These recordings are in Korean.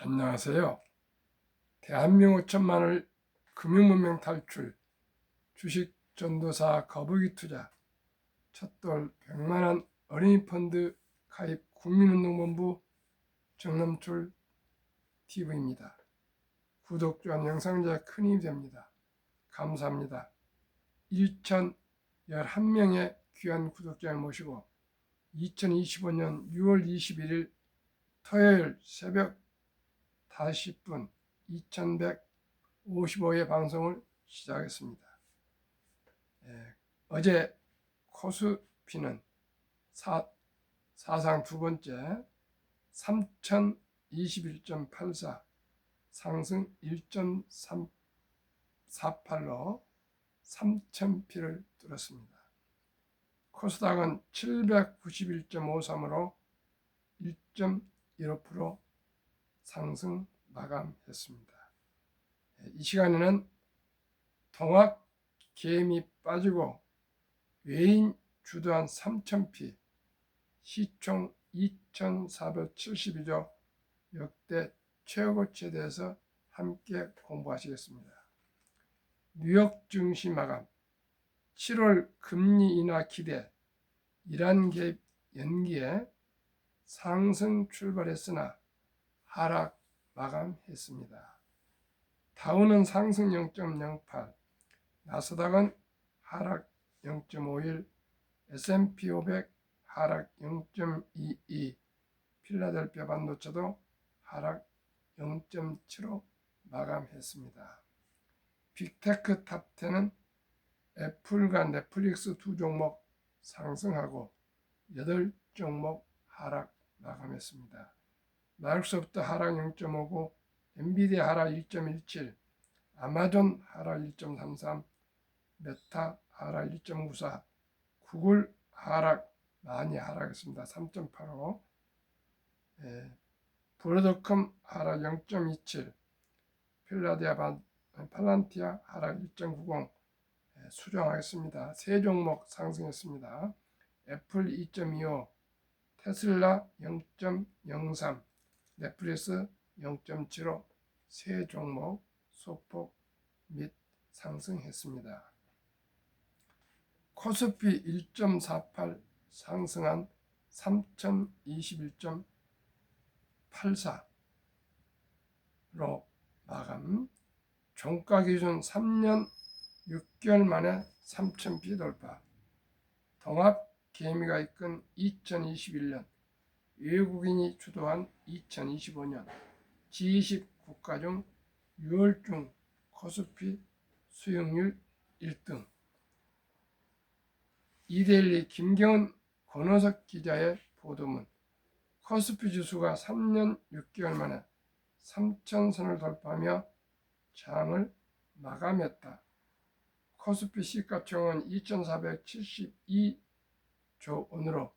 안녕하세요. 대한민국 천만을 금융문명 탈출, 주식 전도사 거북이 투자, 첫돌 100만원 어린이 펀드 가입 국민운동본부 정남출 TV입니다. 구독, 좋아요, 영상제 큰 힘이 됩니다. 감사합니다. 1011명의 귀한 구독자를 모시고 2025년 6월 21일 토요일 새벽 5시 2155회 방송을 시작했습니다. 어제 코스피는 사상 두 번째 3021.84 상승 1.348로 3000피를 뚫었습니다. 코스닥은 791.53으로 1.15% 상승 마감했습니다. 이 시간에는 동학 개미 빠지고 외인 주도한 3000피, 시총 2472조 역대 최고치에 대해서 함께 공부하시겠습니다. 뉴욕 증시 마감, 7월 금리 인하 기대, 이란 개입 연기에 상승 출발했으나 하락 마감했습니다. 다우는 상승 0.08, 나스닥은 하락 0.51, S&P 500 하락 0.22, 필라델피아 반도체도 하락 0.75 마감했습니다. 빅테크 탑10은 애플과 넷플릭스 두 종목 상승하고 8종목 하락 마감했습니다. 마이크로소프트 하락 0.59, 엔비디아 하락 1.17, 아마존 하락 1.33, 메타 하락 1.94, 구글 하락 많이 하락했습니다. 3.85, 브로드컴 하락 0.27, 팔란티아 하락 1.90, 수정하겠습니다. 세 종목 상승했습니다. 애플 2.25, 테슬라 0.03, 넷플릭스 0.75, 세 종목 소폭 및 상승했습니다. 코스피 1.48 상승한 3021.84로 마감, 종가 기준 3년 6개월 만에 3000피 돌파, 동합 개미가 이끈 2021년, 외국인이 주도한 2025년 G20 국가 중 6월 중 코스피 수익률 1등, 이데일리 김경은 권호석 기자의 보도문, 코스피 지수가 3년 6개월 만에 3000선을 돌파하며 장을 마감했다. 코스피 시가총은 2472조 원으로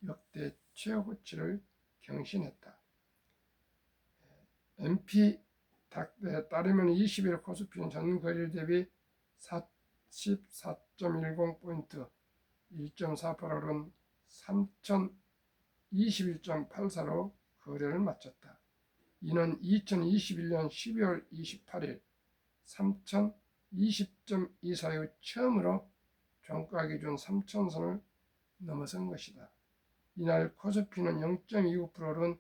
역대 최고치를 경신했다. MP 닥터에 따르면 20일 코스피는 전거래일 대비 44.10포인트 1.48 오른 3021.84로 거래를 마쳤다. 이는 2021년 12월 28일 3020.24 이후 처음으로 종가 기준 3000선을 넘어선 것이다. 이날 코스피는 0.29% 오른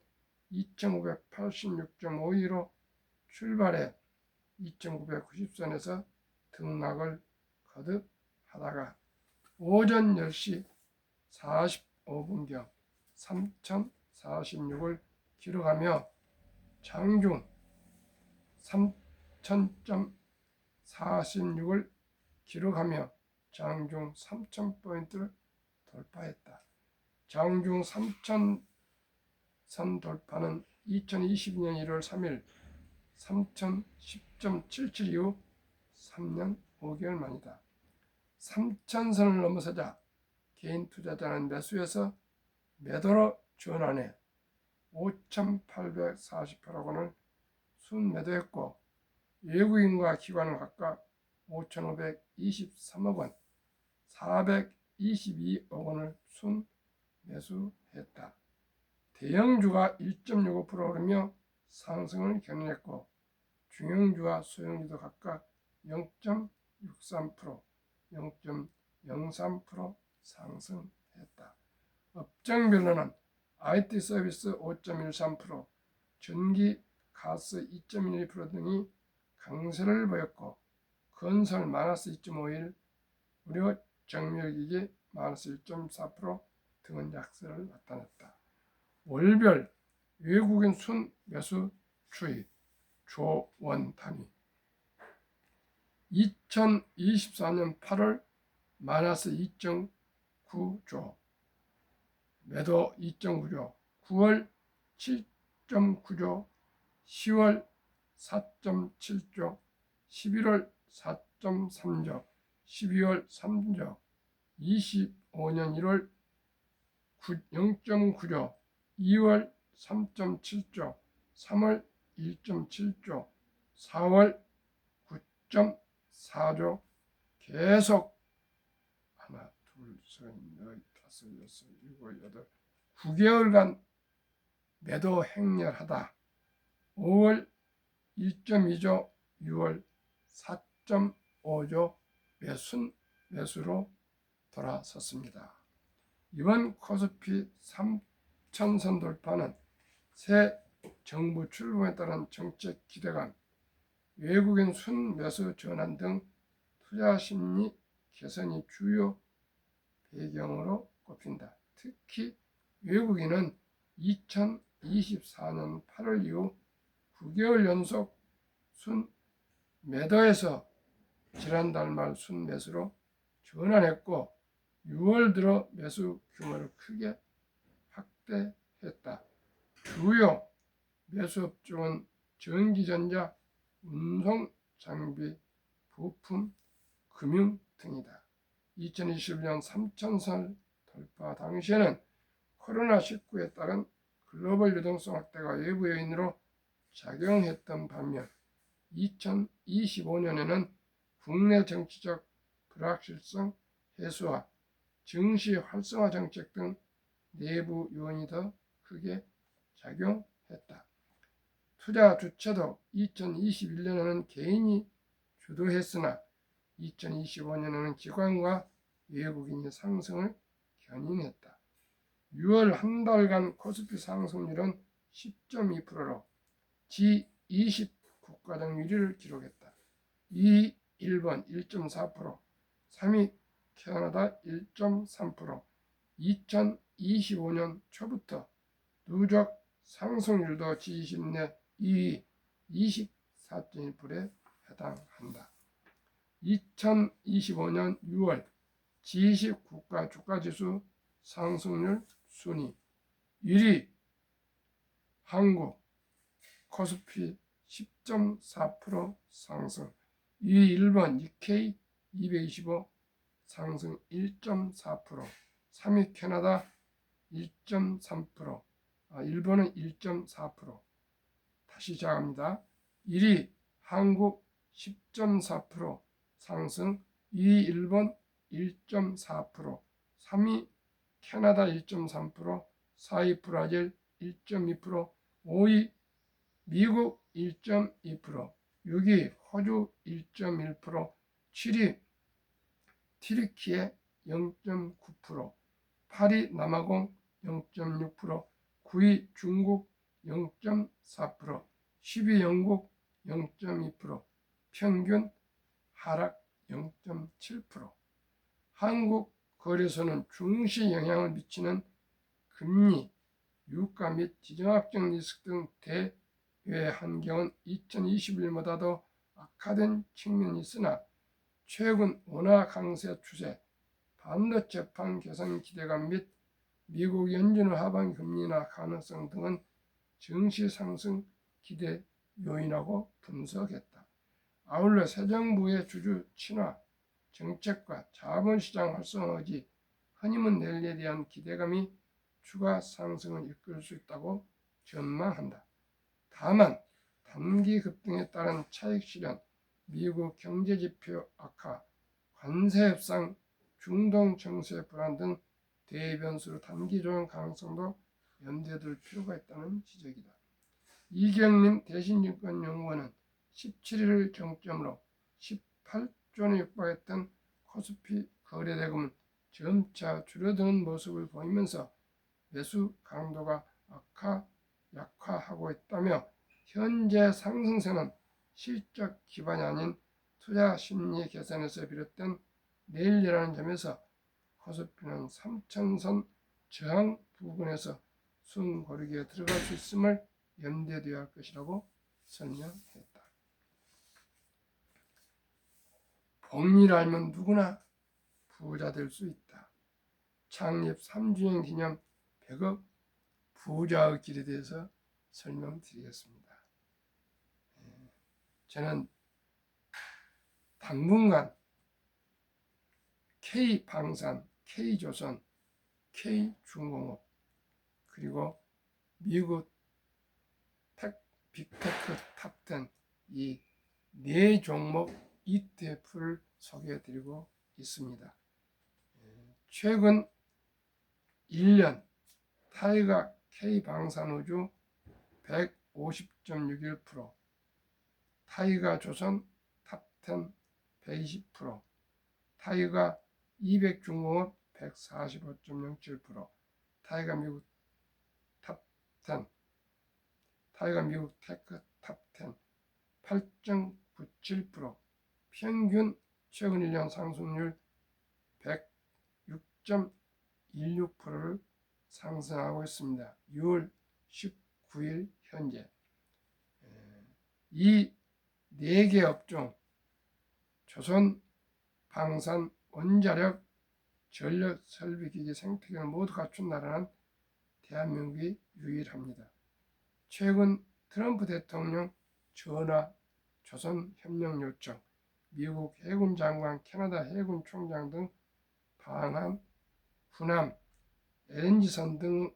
2586.52로 출발해 2990선에서 등락을 거듭하다가 오전 10시 45분경 3046을 기록하며 장중 3000.46을 기록하며 장중 3000포인트를 돌파했다. 장중 3000선 돌파는 2022년 1월 3일 3010.77 이후 3년 5개월 만이다. 3000선을 넘어서자 개인 투자자는 매수에서 매도로 전환해 5,848억 원을 순매도했고, 외국인과 기관은 각각 5,523억 원, 422억 원을 순매수했다. 대형주가 1.65% 오르며 상승을 견인했고 중형주와 소형주도 각각 0.63%, 0.03% 상승했다. 업종별로는 IT 서비스 5.13%, 전기, 가스 2.12% 등이 강세를 보였고 건설 마이너스 2.51, 의료 정밀기기 마이너스 1.4% 등은 약세를 나타냈다. 월별 외국인 순 매수 추이 조원 단위 2024년 8월 마이너스 2.9조, 매도 2.9조, 9월 7.9조, 10월 4.7조, 11월 4.3조, 12월 3조, 25년 1월 0.9조, 2월 3.7조, 3월 1.7조, 4월 9.4조, 계속 하나, 둘, 셋, 넷, 다섯, 여섯, 일곱, 여덟, 9개월간 매도 행렬하다. 5월 1.2조, 6월 4.5조 매수로 돌아섰습니다. 이번 코스피 3천선 돌파는 새 정부 출범에 따른 정책 기대감, 외국인 순매수 전환 등 투자 심리 개선이 주요 배경으로 꼽힌다. 특히 외국인은 2024년 8월 이후 9개월 연속 순매도에서 지난달 말 순매수로 전환했고 6월 들어 매수 규모를 크게 확대했다. 주요 매수 업종은 전기전자, 운송장비, 부품, 금융 등이다. 2021년 3천선 돌파 당시에는 코로나19에 따른 글로벌 유동성 확대가 외부 요인으로 작용했던 반면 2025년에는 국내 정치적 불확실성 해소와 증시 활성화 정책 등 내부 요인이 더 크게 작용했다. 투자 주체도 2021년에는 개인이 주도했으나 2025년에는 기관과 외국인이 상승을 견인했다. 6월 한 달간 코스피 상승률은 10.2%로 G20 국가장 1위를 기록했다. 2위 일본 1.4%, 3위 캐나다 1.3%, 2025년 초부터 누적 상승률도 G20 내 2위 24.1%에 해당한다. 2025년 6월 G20 국가 주가지수 상승률 순위 1위 한국 코스피 10.4% 상승, 2위 일본 니케이 225 상승 1.4%, 3위 캐나다 1.3%, 일본은 1.4%. 다시 시작합니다. 1위 한국 10.4% 상승, 2위 일본 1.4%, 3위 캐나다 1.3%, 4위 브라질 1.2%, 5위 미국 1.2%, 6위 호주 1.1%, 7위 튀르키예 0.9%, 8위 남아공 0.6%, 9위 중국 0.4%, 10위 영국 0.2%, 평균 하락 0.7%. 한국 거래소는 중시 영향을 미치는 금리, 유가 및 지정학적 리스크 등 대외 환경은 2021년보다도 악화된 측면이 있으나 최근 원화 강세 추세, 반도체판 개선 기대감 및 미국 연준 하반 금리나 가능성 등은 증시 상승 기대 요인하고 분석했다. 아울러 새 정부의 주주 친화 정책과 자본시장 활성화 의지, 허니문 랠리에 대한 기대감이 추가 상승을 이끌 수 있다고 전망한다. 다만 단기 급등에 따른 차익 실현, 미국 경제지표 악화, 관세 협상, 중동 정세 불안 등 대변수로 단기 조정 가능성도 염두에 둘 필요가 있다는 지적이다. 이경림 대신증권연구원은 17일을 정점으로 18조 원에 육박했던 코스피 거래대금은 점차 줄어드는 모습을 보이면서 매수 강도가 약화하고 있다며 현재 상승세는 실적 기반이 아닌 투자 심리 개선에서 비롯된 내일이라는 점에서 코스피는 3천선 저항 부근에서 숨고르기에 들어갈 수 있음을 염두에 둬야 할 것이라고 설명했다. 복리를 알면 누구나 부자 될 수 있다. 창립 3주년 기념 100억 부자의 길에 대해서 설명드리겠습니다. 저는 당분간 K방산, K조선, K중공업 그리고 미국 빅테크 탑10 이 네 종목 ETF를 소개해드리고 있습니다. 최근 1년 타이가 K방산우주 150.61%, 타이가 조선 탑10 120%, 타이가 200중공업 145.07%, 타이가 미국 탑10, 타이가 미국 테크 탑10 8.97%, 평균 최근 1년 상승률 106.16%를 상승하고 있습니다. 6월 19일 현재 이 4개 업종 조선, 방산, 원자력, 전력, 설비기기, 생태계를 모두 갖춘 나라는 대한민국이 유일합니다. 최근 트럼프 대통령 전화 조선협력 요청, 미국 해군 장관, 캐나다 해군 총장 등 방한, 후남, LNG선 등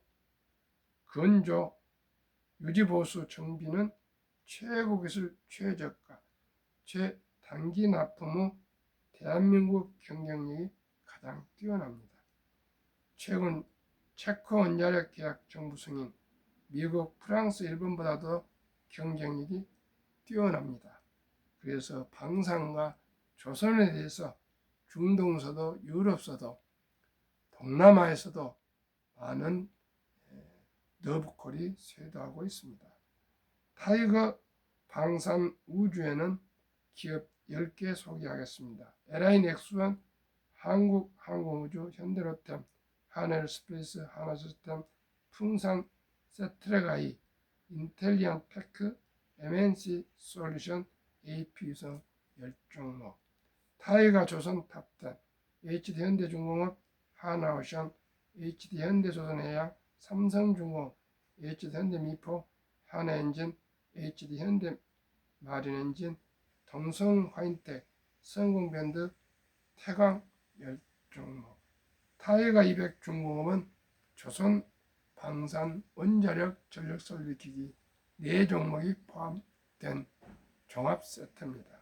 건조, 유지보수 정비는 최고 기술, 최저가, 최단기 납품 후 대한민국 경쟁력이 가장 뛰어납니다. 최근 체코 원자력 계약 정부 승인, 미국, 프랑스, 일본보다도 경쟁력이 뛰어납니다. 그래서 방산과 조선에 대해서 중동서도 유럽서도 동남아에서도 많은 러브콜이 쇄도하고 있습니다. 타이거 방산 우주에는 기업 10개 소개하겠습니다. LI넥스원, 한국항공우주, 현대로템, 하늘스페이스, 하나시스템, 풍산, 세트레가이, 인텔리언 테크, MNC 솔루션, AP유성 10종목. 타이가 조선 탑10, HD현대중공업, 하나오션, HD현대조선해양, 삼성중공업, HD현대미포, 하나엔진, HD현대마린엔진, 동성화인텍, 성공밴드, 태광 10종목. 타이가 200중공업은 조선, 방산, 원자력, 전력설비기기 4종목이 포함된 종합세트입니다.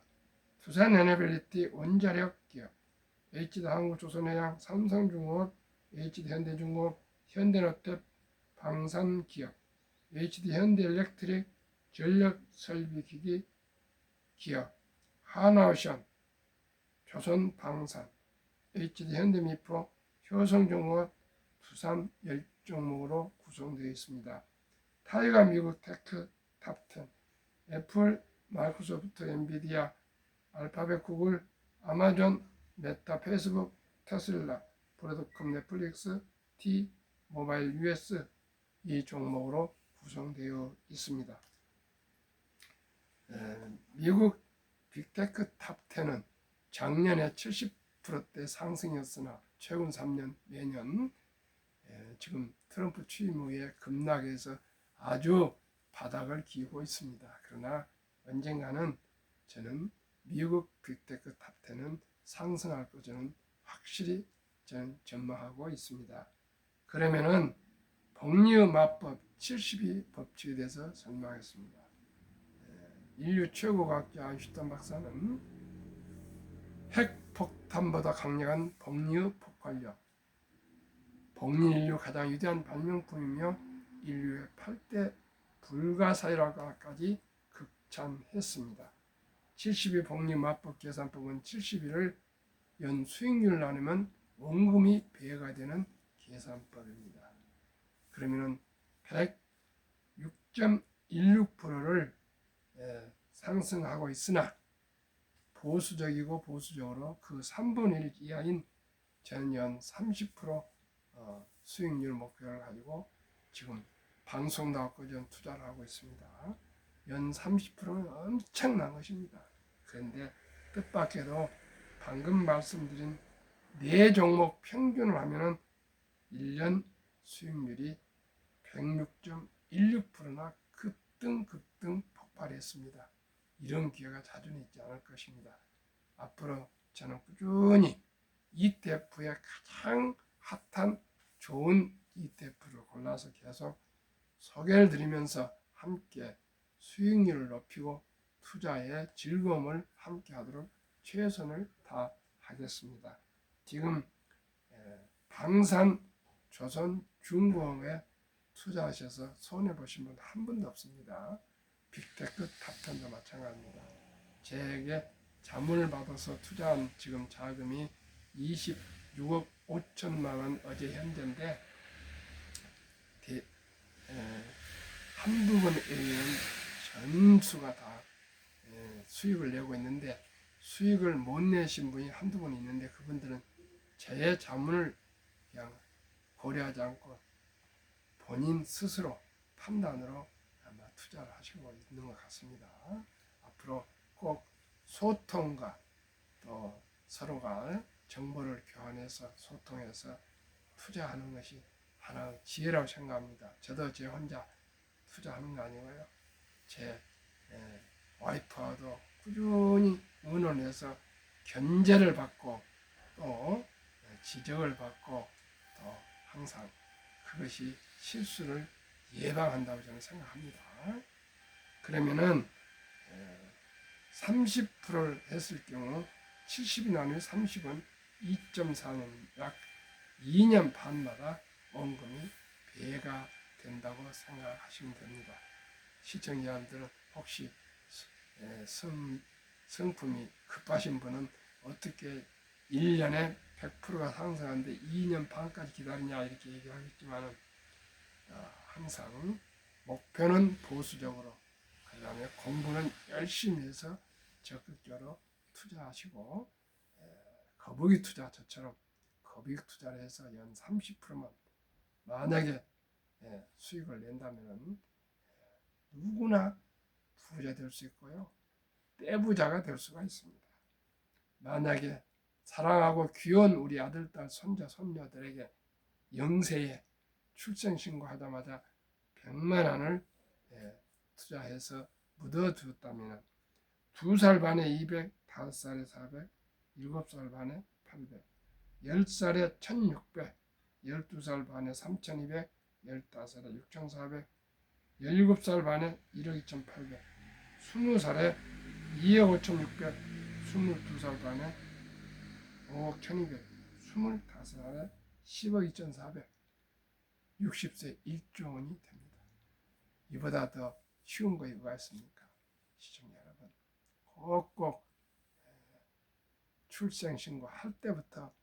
두산에너빌리티 원자력 기업, HD한국조선해양, 삼성중공업, HD현대중공업, 현대노텍 방산기업, HD현대엘렉트릭 전력설비기기 기업, 하나오션, 조선방산, HD현대미포, 효성중공업, 두산 10종목으로 구성되어 있습니다. 타이가 미국 테크 탑10, 애플, 마이크로소프트, 엔비디아, 알파벳, 구글, 아마존, 메타, 페이스북, 테슬라, 브로드컴, 넷플릭스, T, 모바일, US 이 종목으로 구성되어 있습니다. 미국 빅테크 탑10은 작년에 70%대 상승이었으나 최근 3년 매년 지금 트럼프 취임 후에 급락해서 아주 바닥을 기고 있습니다. 그러나 언젠가는 저는 미국 빅테크 탑10은 상승할 거 저는 확실히 저는 전망하고 있습니다. 그러면은 복리의 마법 72 법칙에 대해서 설명하겠습니다. 인류 최고 과학자 아인슈타인 박사는 핵폭탄보다 강력한 복리의 폭발력, 복리 인류 가장 위대한 발명품이며 인류의 8대 불가사의라고까지 극찬했습니다. 70일 복리마법 계산법은 70일을 연 수익률 나누면 원금이 배가 되는 계산법입니다. 그러면은 106.16%를 상승하고 있으나 보수적이고 보수적으로 그 3분의 1 이하인 전년 30% 수익률 목표를 가지고 지금 방송 나왔고 투자를 하고 있습니다. 연 30%는 엄청난 것입니다. 그런데 뜻밖에도 방금 말씀드린 4종목 평균을 하면은 1년 수익률이 106.16%나 급등 폭발했습니다. 이런 기회가 자주는 있지 않을 것입니다. 앞으로 저는 꾸준히 ETF의 가장 핫한 좋은 ETF를 골라서 계속 소개를 드리면서 함께 수익률을 높이고 투자의 즐거움을 함께 하도록 최선을 다하겠습니다. 지금 방산, 조선, 중공업에 투자하셔서 손해보신 분 한 분도 없습니다. 빅테크, 탑텐도 마찬가지입니다. 제게 자문을 받아서 투자한 지금 자금이 26억 5천만 원 어제 현재인데 한두 번에 의한 전수가 다 수익을 내고 있는데 수익을 못 내신 분이 한두 번 있는데 그분들은 제 자문을 그냥 고려하지 않고 본인 스스로 판단으로 아마 투자를 하시고 있는 것 같습니다. 앞으로 꼭 소통과 또 서로가 정보를 교환해서 소통해서 투자하는 것이 하나의 지혜라고 생각합니다. 저도 제 혼자 투자하는 거 아니고요. 제 와이프와도 꾸준히 의논해서 견제를 받고 또 지적을 받고 또 항상 그것이 실수를 예방한다고 저는 생각합니다. 그러면은 30%를 했을 경우 70이 나누면 30은 2.4년 약 2년 반마다 원금이 배가 된다고 생각하시면 됩니다. 시청자분들은 혹시 성품이 급하신 분은 어떻게 1년에 100%가 상승하는데 2년 반까지 기다리냐 이렇게 얘기하겠지만 항상 목표는 보수적으로 그 다음에 공부는 열심히 해서 적극적으로 투자하시고 거북이 투자 저처럼 거북이 투자를 해서 연 30%만 만약에 수익을 낸다면 누구나 부자 될 수 있고요. 떼부자가 될 수가 있습니다. 만약에 사랑하고 귀여운 우리 아들, 딸, 손자, 손녀들에게 영세에 출생신고하자마자 100만 원을 투자해서 묻어주었다면 2살 반에 200, 5살에 400, 7살 반에 800, 10살에 1600, 12살 반에 3200, 15살에 6400, 17살 반에 1억 2800, 20살에 2억 5600, 22살 반에 5억 1200, 25살에 10억 2400, 60세 1조 원이 됩니다. 이보다 더 쉬운 거 이거가 있습니까? 시청자 여러분, 꼭꼭 출생신고 할 때부터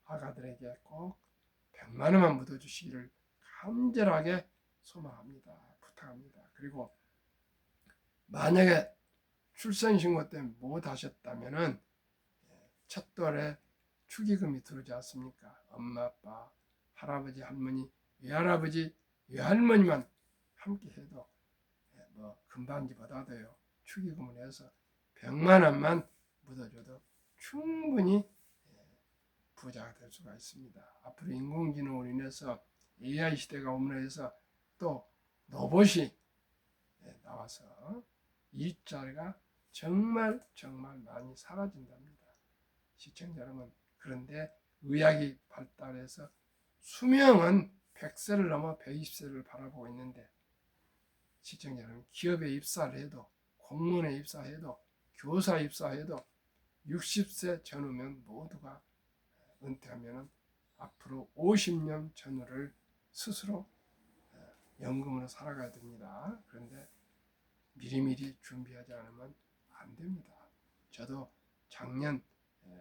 아가들에게 꼭 100만 원만 묻어주시기를 간절하게 소망합니다. 부탁합니다. 그리고 만약에 출생신고 때문에 못 하셨다면은 첫돌에 축의금이 들어오지 않습니까? 엄마, 아빠, 할아버지, 할머니, 외할아버지, 외할머니만 함께 해도 뭐 금반지보다도요 축의금을 해서 100만 원만 묻어줘도 충분히 부자가 될 수가 있습니다. 앞으로 인공지능으로 인해서 AI 시대가 오므로 해서 또 로봇이 나와서 일자리가 정말 많이 사라진답니다. 시청자 여러분, 그런데 의학이 발달해서 수명은 100세를 넘어 120세를 바라보고 있는데 시청자 여러분, 기업에 입사를 해도 공무원에 입사해도 교사 입사해도 60세 전후면 모두가 은퇴하면 앞으로 50년 전후를 스스로 연금으로 살아가야 됩니다. 그런데 미리미리 준비하지 않으면 안 됩니다. 저도 작년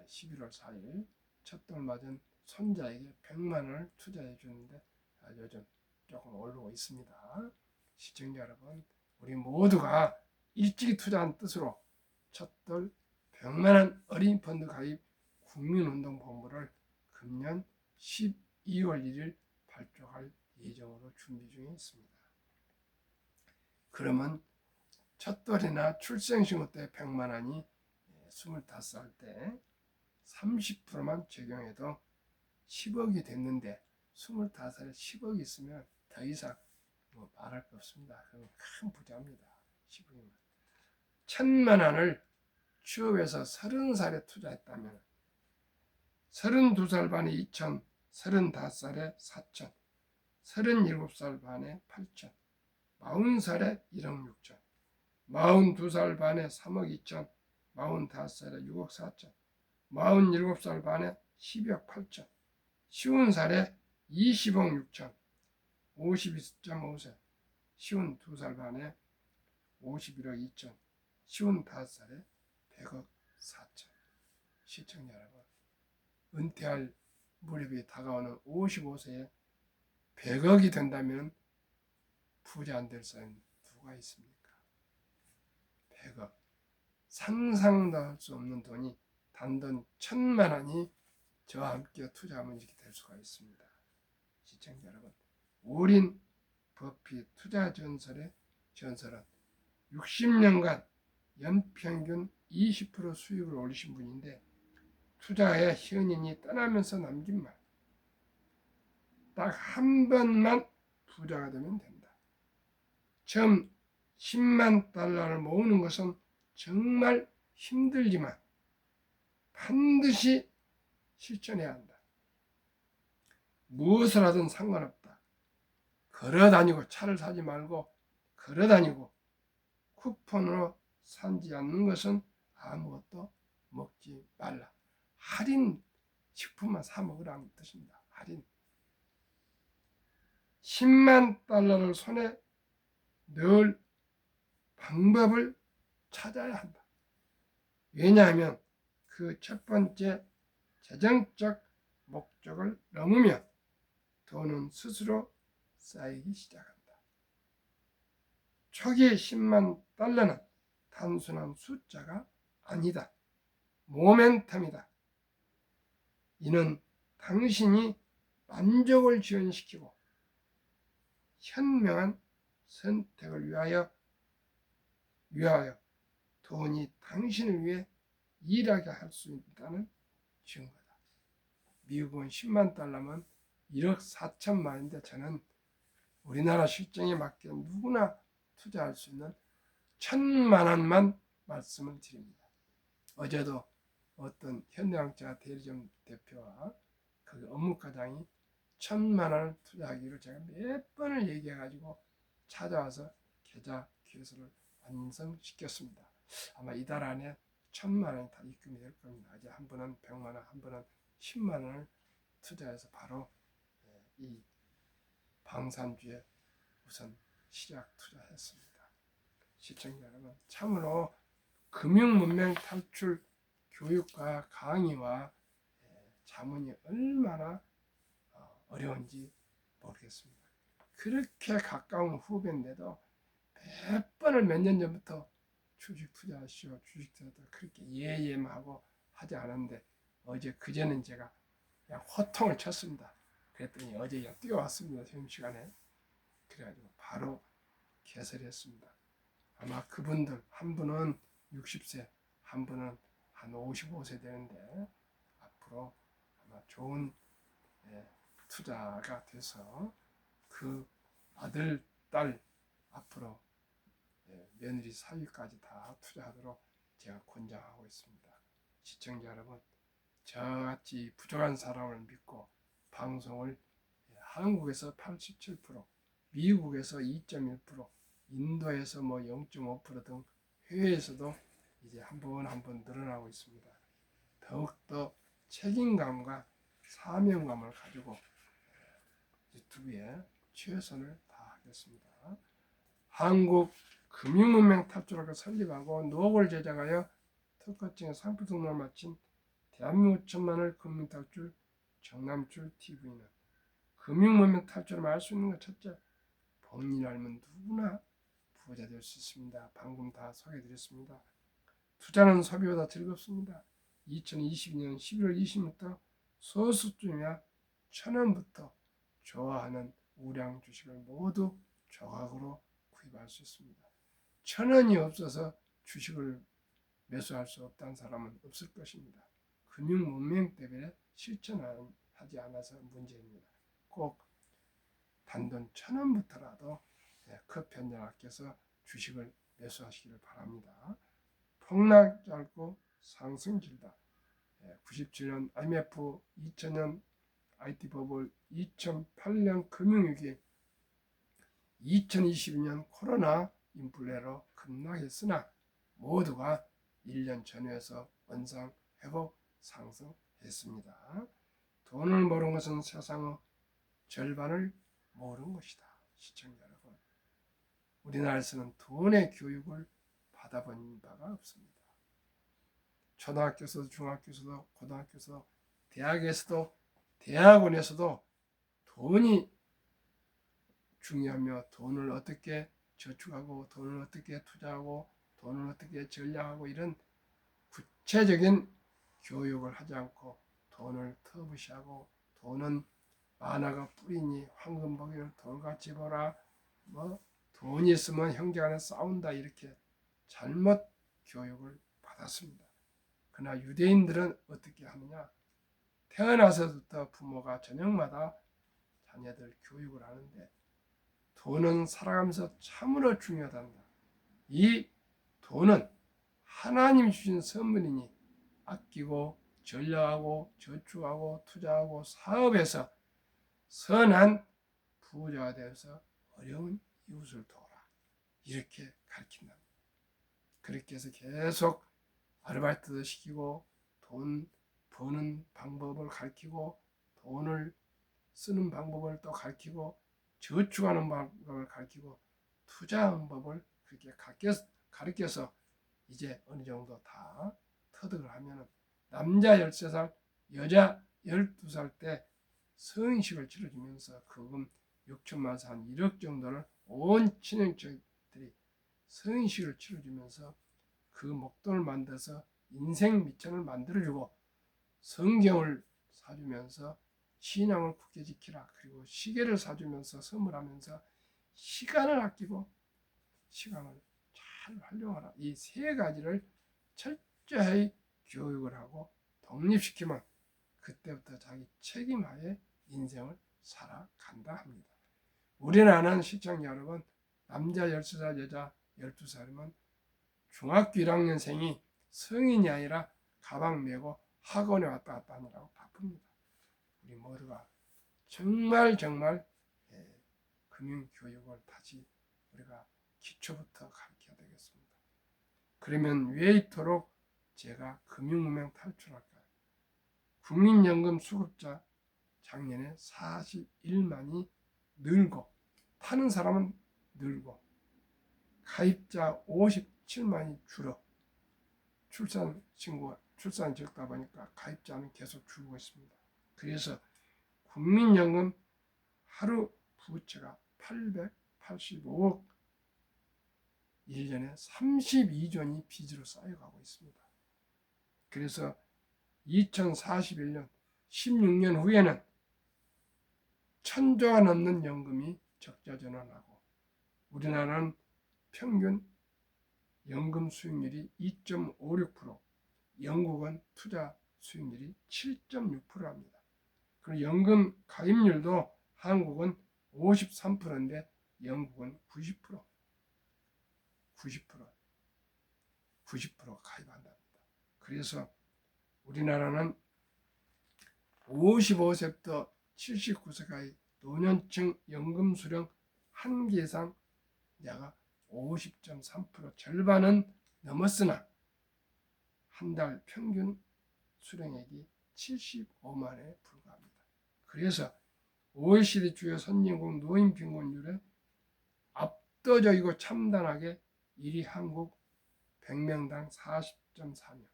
11월 4일 첫돌 맞은 손자에게 100만 원을 투자해 주는데 요즘 조금 오르고 있습니다. 시청자 여러분, 우리 모두가 일찍이 투자한 뜻으로 첫돌 100만 원 어린이 펀드 가입 국민운동본부를 금년 12월 1일 발족할 예정으로 준비 중에 있습니다. 그러면 첫돌이나 출생신고 때 100만 원이 25살 때 30%만 적용해도 10억이 됐는데 25살에 10억이 있으면 더 이상 뭐 말할 거 없습니다. 그럼 큰 부자입니다. 10억이면. 1000만 원을 취업해서 30살에 투자했다면 32살 반에 2천, 35살에 4천, 37살 반에 8천, 40살에 1억 6천, 42살 반에 3억 2천, 45살에 6억 4천, 47살 반에 12억 8천, 50살에 20억 6천, 52.5세, 52살 반에 51억 2천, 55살에 100억 4천. 시청자 여러분, 은퇴할 무렵이 다가오는 55세에 100억이 된다면 부자 안 될 사람 누가 있습니까? 100억. 상상도 할 수 없는 돈이 단돈 1000만 원이 저와 함께 투자하면 이렇게 될 수가 있습니다. 시청자 여러분, 오린 버핏 투자 전설의 전설은 60년간 연평균 20% 수익을 올리신 분인데 투자의 현인이 떠나면서 남긴 말, 딱 한 번만 부자가 되면 된다. 처음 10만 달러를 모으는 것은 정말 힘들지만 반드시 실천해야 한다. 무엇을 하든 상관없다. 걸어다니고 차를 사지 말고 걸어다니고 쿠폰으로 사지 않는 것은 아무것도 먹지 말라. 할인 식품만 사 먹으라는 뜻입니다. 할인. 10만 달러를 손에 넣을 방법을 찾아야 한다. 왜냐하면 그 첫 번째 재정적 목적을 넘으면 돈은 스스로 쌓이기 시작한다. 초기 10만 달러는 단순한 숫자가 아니다. 모멘텀이다. 이는 당신이 만족을 지원시키고 현명한 선택을 위하여 돈이 당신을 위해 일하게 할 수 있다는 증거다. 미국은 10만 달러면 1억 4천만인데 저는 우리나라 실정에 맞게 누구나 투자할 수 있는 1000만 원만 말씀을 드립니다. 어제도 어떤 현대왕자 대리점 대표와 그 업무과장이 1000만 원을 투자하기로 제가 몇 번을 얘기해가지고 찾아와서 계좌 개설을 완성시켰습니다. 아마 이달 안에 1000만 원이 다 입금이 될 겁니다. 아직 한 번은 100만 원, 한 번은 10만 원을 투자해서 바로 이 방산주에 우선 시작 투자했습니다. 시청자 여러분, 참으로 금융문명 탈출 교육과 강의와 자문이 얼마나 어려운지 모르겠습니다. 그렇게 가까운 후배인데도 몇 번을 몇 년 전부터 주식 투자하시오, 주식 투자 그렇게 예예하고 하지 않았는데 어제 그제는 제가 그냥 호통을 쳤습니다. 그랬더니 어제 그냥 뛰어왔습니다. 점심시간에. 그래가지고 바로 개설했습니다. 아마 그분들 한 분은 60세, 한 분은 한 55세 되는데 앞으로 아마 좋은 투자가 돼서 그 아들, 딸 앞으로 며느리 사위까지 다 투자하도록 제가 권장하고 있습니다. 시청자 여러분, 저같이 부족한 사람을 믿고 방송을 한국에서 87%, 미국에서 2.1%, 인도에서 뭐 0.5% 등 해외에서도 이제 한 번 늘어나고 있습니다. 더욱더 책임감과 사명감을 가지고 유튜브에 최선을 다하겠습니다. 하겠습니다. 한국 금융문명 탈출학을 설립하고 노업을 제작하여 특허증 상표 등록을 마친 대한민국 천만을 금융탈출 정남출 TV는 금융문명 탈출을 알 수 있는 것 첫째, 본인 알면 누구나 부자 될 수 있습니다. 방금 다 소개해드렸습니다. 투자는 소비보다 즐겁습니다. 2022년 11월 20일부터 소수점이야 1,000원부터 좋아하는 우량 주식을 모두 조각으로 구입할 수 있습니다. 1,000원이 없어서 주식을 매수할 수 없다는 사람은 없을 것입니다. 금융 문명 때문에 실천하지 않아서 문제입니다. 꼭 단돈 1,000원부터라도 커피 한잔 아껴서 주식을 매수하시기를 바랍니다. 폭락 짧고 상승 길다. 97년 IMF, 2000년 IT 버블, 2008년 금융위기, 2022년 코로나 인플레로 급락했으나 모두가 1년 전후에서 원상 회복 상승했습니다. 돈을 모르는 것은 세상의 절반을 모르는 것이다. 시청자 여러분, 우리나라에서는 돈의 교육을 받아본 바가 없습니다. 초등학교에서도 중학교에서도 고등학교에서도 대학에서도 대학원에서도 돈이 중요하며 돈을 어떻게 저축하고 돈을 어떻게 투자하고 돈을 어떻게 전략하고 이런 구체적인 교육을 하지 않고 돈을 터부시하고 돈은 만화가 뿌리니 황금보기를 돌같이 보라, 뭐 돈이 있으면 형제간에 싸운다, 이렇게 잘못 교육을 받았습니다. 그러나 유대인들은 어떻게 하느냐? 태어나서부터 부모가 저녁마다 자녀들 교육을 하는데 돈은 살아가면서 참으로 중요하단다. 이 돈은 하나님 주신 선물이니 아끼고 전략하고 저축하고 투자하고 사업해서 선한 부자가 되어서 어려운 이웃을 도와라, 이렇게 가르친다. 그렇게 해서 계속 아르바이트도 시키고 돈 버는 방법을 가르치고 돈을 쓰는 방법을 또 가르치고 저축하는 방법을 가르치고 투자하는 법을 그렇게 가르쳐서 이제 어느 정도 다 터득을 하면 남자 13살, 여자 12살 때 성인식을 치러주면서 그금 6천만 원, 한 1억 정도를 온 친형들이 성인식을 치러주면서 그 목돈을 만들어서 인생 미천을 만들어주고 성경을 사주면서 신앙을 굳게 지키라, 그리고 시계를 사주면서 선물하면서 시간을 아끼고 시간을 잘 활용하라, 이 세 가지를 철저히 교육을 하고 독립시키면 그때부터 자기 책임하에 인생을 살아간다 합니다. 우리나라는 시청자 여러분, 남자 13살, 여자 12살이면 중학교 1학년생이 성인이 아니라 가방 메고 학원에 왔다 갔다 하느라고 바쁩니다. 우리 모두가 정말 금융교육을 다시 우리가 기초부터 가르쳐야 되겠습니다. 그러면 왜 이토록 제가 금융문명 탈출할까요? 국민연금 수급자 작년에 41만이 늘고 타는 사람은 늘고 가입자 57만이 줄어 출산이 적다 보니까 가입자는 계속 줄고 있습니다. 그래서 국민연금 하루 부채가 885억, 1년에 32조니 빚으로 쌓여가고 있습니다. 그래서 2041년 16년 후에는 1,000조가 넘는 연금이 적자 전환하고 우리나라는 평균 연금 수익률이 2.56%, 영국은 투자 수익률이 7.6%입니다. 그리고 연금 가입률도 한국은 53%인데 영국은 90% 가입한답니다. 그래서 우리나라는 55세부터 79세까지 노년층 연금 수령 한 개 이상 약 50.3%, 절반은 넘었으나 한 달 평균 수령액이 75만원에 불과합니다. 그래서 OECD 주요 선진국 노인 빈곤율의 압도적이고 참담하게 1위 한국 100명당 40.4명,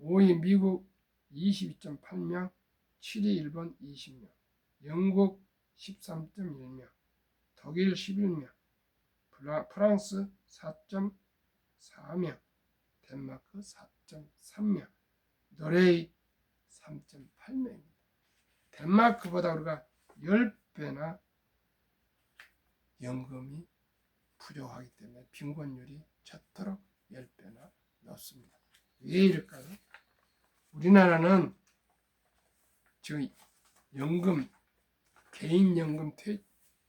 5위 미국 22.8명, 7위 일본 20명, 영국 13.1명, 독일 11명, 프랑스 4.4명, 덴마크 4.3명, 노르웨이 3.8명입니다. 덴마크보다 우리가 10배나 연금이 부족하기 때문에 빈곤율이 저토록 10배나 높습니다. 왜 이럴까요? 우리나라는 지금 연금, 개인연금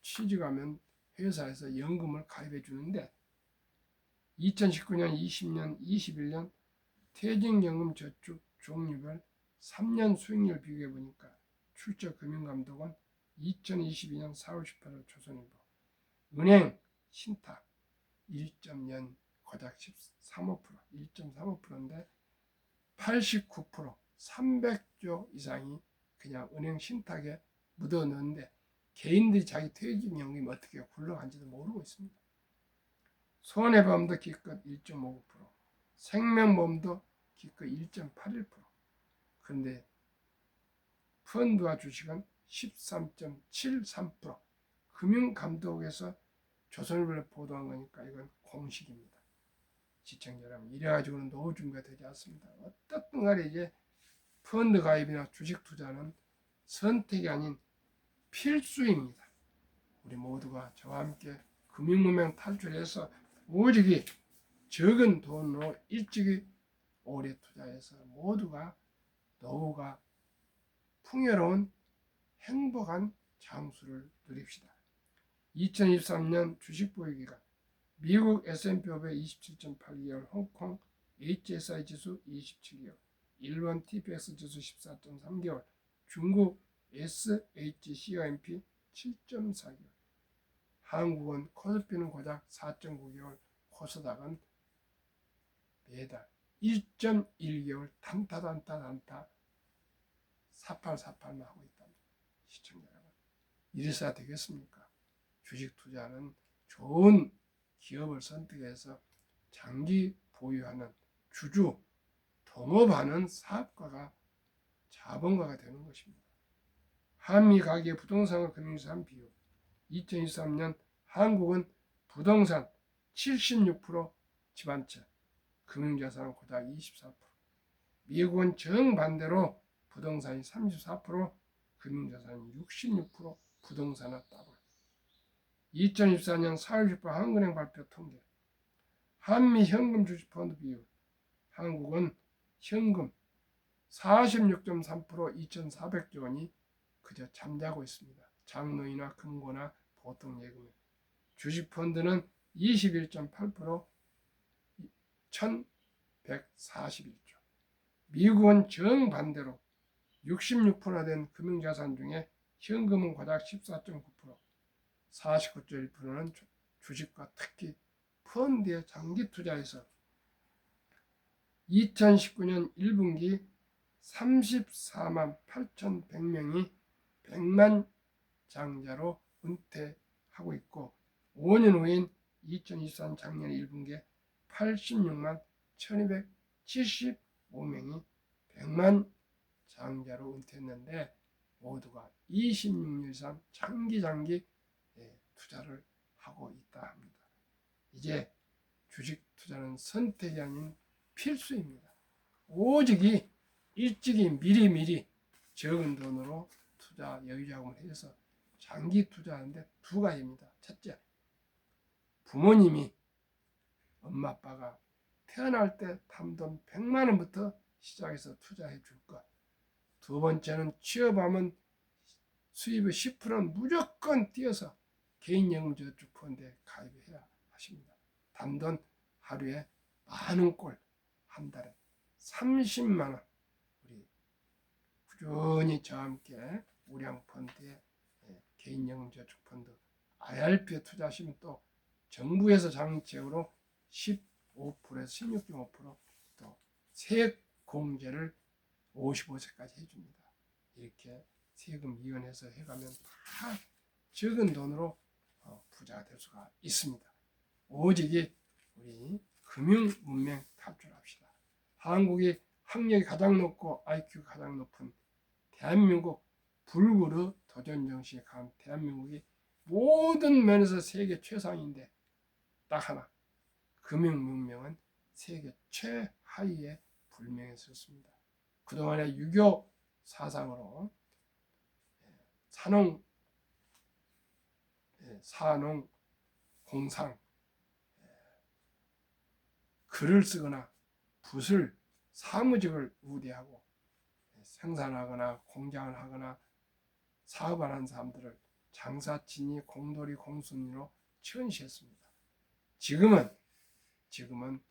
취직하면 회사에서 연금을 가입해 주는데 2019년, 20년, 21년 퇴직연금 저축 종류별 3년 수익률 비교해 보니까 출처금융감독원 2022년 4월 18일 조선일보 은행 신탁 1.0 고작 13.5%, 1.35%인데 89%, 300조 이상이 그냥 은행 신탁에 묻어넣는데 개인들이 자기 퇴직연금이 어떻게 굴러간지도 모르고 있습니다. 손해보험도 기껏 1.59%, 생명보험도 기껏 1.81%. 그런데 펀드와 주식은 13.73%. 금융감독에서 조선일보를 보도한 거니까 이건 공식입니다. 시청자 여러분, 이래가지고는 노후 준비가 되지 않습니다. 어떻든 간에 이제 펀드 가입이나 주식 투자는 선택이 아닌 필수입니다. 우리 모두가 저와 함께 금융문명 탈출해서 오직이 적은 돈으로 일찍이 오래 투자해서 모두가 노후가 풍요로운 행복한 장수를 누립시다. 2023년 주식 보유기간 미국 S&P 500 27.8개월, 홍콩 HSI 지수 27개월, 일본 TPX 지수 14.3개월, 중국 SHCOMP 7.4개월, 한국은 코스피는 고작 4.9개월, 코스닥은 매달 1.1개월 단타 4848만 하고 있답니다. 시청자 여러분, 이래서야 되겠습니까? 주식 투자는 좋은 기업을 선택해서 장기 보유하는 주주, 동업하는 사업가가 자본가가 되는 것입니다. 한미 가계 부동산과 금융자산 비율 2023년 한국은 부동산 76% 집안채, 금융자산은 고작 24%, 미국은 정반대로 부동산이 34%, 금융자산이 66%, 부동산은 더블. 2024년 4월 10일 한국은행 발표 통계 한미 현금 주식 펀드 비율 한국은 현금 46.3% 2,400조 원이 그저 잠자고 있습니다. 장로이나 금고나 보통 예금에 주식 펀드는 21.8% 1,141조. 미국은 정반대로 66%나 된 금융자산 중에 현금은 고작 14.9%, 49.1%는 주식과 특히 펀드에 장기 투자해서 2019년 1분기 34만 8,100명이 100만 장자로 은퇴하고 있고 5년 후인 2023 작년 1분기에 86만 1,275명이 100만 장자로 은퇴했는데 모두가 26년 이상 장기 투자를 하고 있다 합니다. 이제 주식 투자는 선택이 아닌 필수입니다. 오직이 일찍이 미리 적은 돈으로 투자 여유자금을 해서 장기 투자하는데 두 가지입니다. 첫째, 부모님이 엄마 아빠가 태어날 때 담돈 100만 원부터 시작해서 투자해 줄 것. 두 번째는 취업하면 수입의 10%는 무조건 띄어서 개인연금저축펀드에 가입해야 하십니다. 단돈 하루에 만원꼴, 한 달에 30만 원. 우리 꾸준히 저와 함께 우량펀드에 개인연금저축펀드 IRP에 투자하시면 또 정부에서 장책으로 15%에서 16.5% 세액 공제를 55세까지 해줍니다. 이렇게 세금 이연해서 해가면 다 적은 돈으로 부자가 될 수가 있습니다. 오직 우리 금융 문명 탈출합시다. 한국이 학력이 가장 높고 IQ가 가장 높은 대한민국, 불구르 도전 정신이 강한 대한민국이 모든 면에서 세계 최상인데 딱 하나, 금융 문명은 세계 최하위에 불명예 섰습니다. 그동안의 유교 사상으로 산농, 공상, 글을 쓰거나 붓을 사무직을 우대하고 생산하거나 공장을 하거나 사업을 하는 사람들을 장사진이, 공돌이, 공순이로 치환시했습니다. 지금은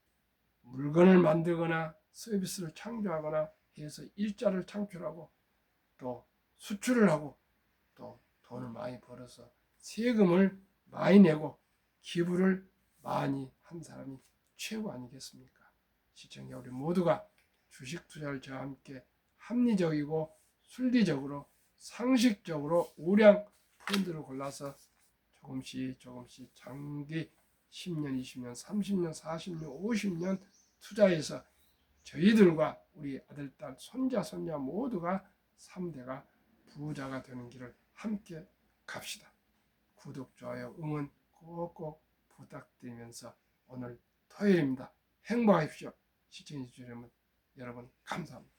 물건을 만들거나 서비스를 창조하거나 해서 일자를 창출하고 또 수출을 하고 또 돈을 많이 벌어서 세금을 많이 내고 기부를 많이 한 사람이 최고 아니겠습니까? 시청자 우리 모두가 주식 투자를 저와 함께 합리적이고 순리적으로 상식적으로 우량 펀드를 골라서 조금씩 장기 10년, 20년, 30년, 40년, 50년 투자해서 저희들과 우리 아들, 딸, 손자, 손녀 모두가 3대가 부자가 되는 길을 함께 갑시다. 구독, 좋아요, 응원 꼭꼭 부탁드리면서 오늘 토요일입니다. 행복하십시오. 시청해주신 여러분 감사합니다.